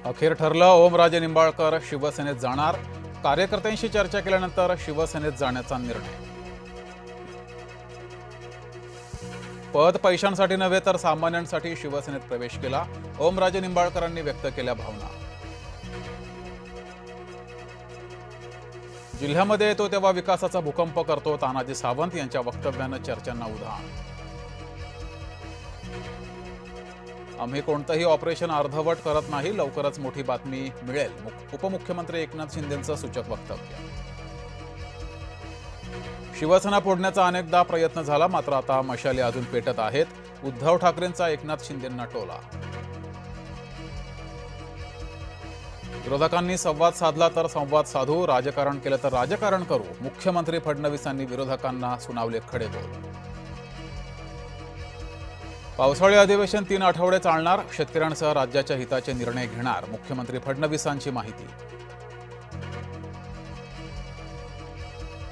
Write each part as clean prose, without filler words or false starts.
अखेर ठरलं, ओमराजे निंबाळकर शिवसेनेत जाणार. कार्यकर्त्यांशी चर्चा केल्यानंतर शिवसेनेत जाण्याचा निर्णय. पद पैशांसाठी नव्हे तर सामान्यांसाठी शिवसेनेत प्रवेश केला. ओमराजे निंबाळकरांनी व्यक्त केल्या भावना. जिल्ह्यामध्ये येतो तेव्हा विकासाचा भूकंप करतो, तानाजी सावंत यांच्या वक्तव्यानं चर्चांना उधाण. आम्ही कोणतंही ऑपरेशन अर्धवट करत नाही, लवकरच मोठी बातमी मिळेल. उपमुख्यमंत्री एकनाथ शिंदेंचं सूचक वक्तव्य. शिवसेना फोडण्याचा अनेकदा प्रयत्न झाला, मात्र आता मशाली अजून पेटत आहेत. उद्धव ठाकरेंचा एकनाथ शिंदेंना टोला. विरोधकांनी संवाद साधला तर संवाद साधू, राजकारण केलं तर राजकारण करू. मुख्यमंत्री फडणवीसांनी विरोधकांना सुनावले खडेबोल. पावसाळी अधिवेशन 3 आठवडे चालणार. शेतकऱ्यांसह राज्याच्या हिताचे निर्णय घेणार. मुख्यमंत्री फडणवीसांची माहिती.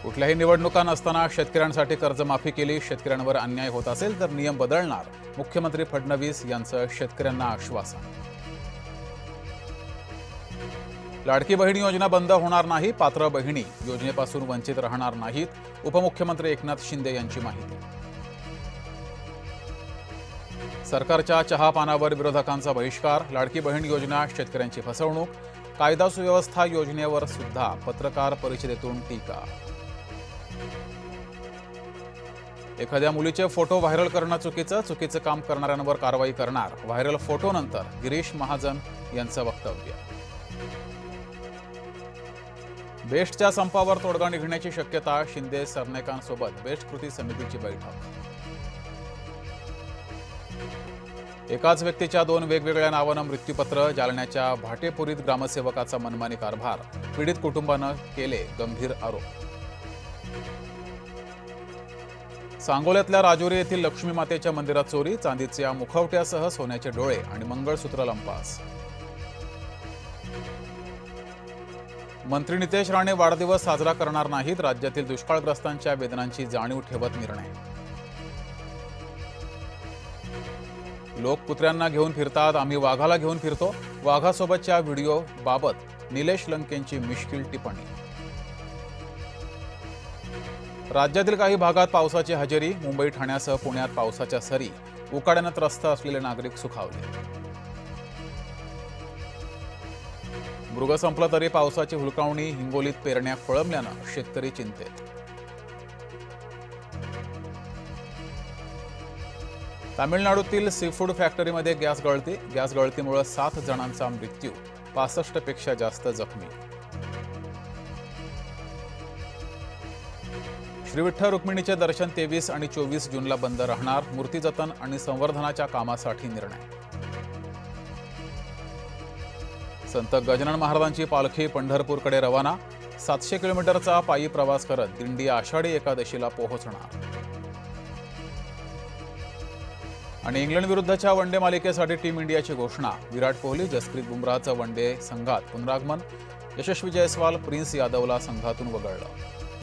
कुठल्याही निवडणुका नसताना शेतकऱ्यांसाठी कर्जमाफी केली. शेतकऱ्यांवर अन्याय होत असेल तर नियम बदलणार. मुख्यमंत्री फडणवीस यांचं शेतकऱ्यांना आश्वासन. लाडकी बहीण योजना बंद होणार नाही. पात्र बहिणी योजनेपासून वंचित राहणार नाहीत. उपमुख्यमंत्री एकनाथ शिंदे यांची माहिती. सरकारच्या चहापानावर विरोधकांचा बहिष्कार. लाडकी बहीण योजना शेतकऱ्यांची फसवणूक. कायदा सुव्यवस्था योजनेवर सुद्धा पत्रकार परिषदेतून टीका. एखाद्या मुलीचे फोटो व्हायरल करणं चुकीचं काम करणाऱ्यांवर कारवाई करणार. व्हायरल फोटोनंतर गिरीश महाजन यांचं वक्तव्य. बेस्टच्या संपावर तोडगा निघण्याची शक्यता. शिंदे सरनाईकांसोबत बेस्ट कृती समितीची बैठक. एकाच व्यक्तीच्या 2 वेगवेगळ्या नावानं मृत्यूपत्र. जालन्याच्या भाटेपुरीत ग्रामसेवकाचा मनमानी कारभार. पीडित कुटुंबानं केले गंभीर आरोप. सांगोल्यातल्या राजुरी येथील लक्ष्मी मातेच्या मंदिरात चोरी. चांदीच्या मुखवट्यासह सोन्याचे डोळे आणि मंगळसूत्र लंपास. मंत्री नितेश राणे वाढदिवस साजरा करणार नाहीत. राज्यातील दुष्काळग्रस्तांच्या वेदनांची जाणीव ठेवत निर्णय. लोक कुत्र्यांना घेऊन फिरतात, आम्ही वाघाला घेऊन फिरतो. वाघासोबतच्या व्हिडिओ बाबत निलेश लंकेंची मिश्किल टिप्पणी. राज्यातील काही भागात पावसाची हजेरी. मुंबई ठाण्यासह पुण्यात पावसाच्या सरी. उकाड्यानं त्रस्त असलेले नागरिक सुखावले. मृग संपला तरी पावसाची हुलकावणी. हिंगोलीत पेरण्या खोळंबल्यानं शेतकरी चिंतेत. तामिळनाडूतील सीफूड फॅक्टरीमध्ये गॅस गळतीमुळे 7 जणांचा मृत्यू. 65 पेक्षा जास्त जखमी. श्री विठ्ठल रुक्मिणीचे दर्शन 23 आणि 24 जूनला बंद राहणार. मूर्ती जतन आणि संवर्धनाच्या कामासाठी निर्णय. संत गजानन महाराजांची पालखी पंढरपूरकडे रवाना. 700 किलोमीटरचा पायी प्रवास करत दिंडी आषाढी एकादशीला पोहोचणार. आणि इंग्लंड विरुद्धच्या वनडे मालिकेसाठी टीम इंडियाची घोषणा. विराट कोहली, जसप्रीत बुमराहचं वनडे संघात पुनरागमन. यशस्वी जयस्वाल, प्रिन्स यादवला संघातून वगळलं.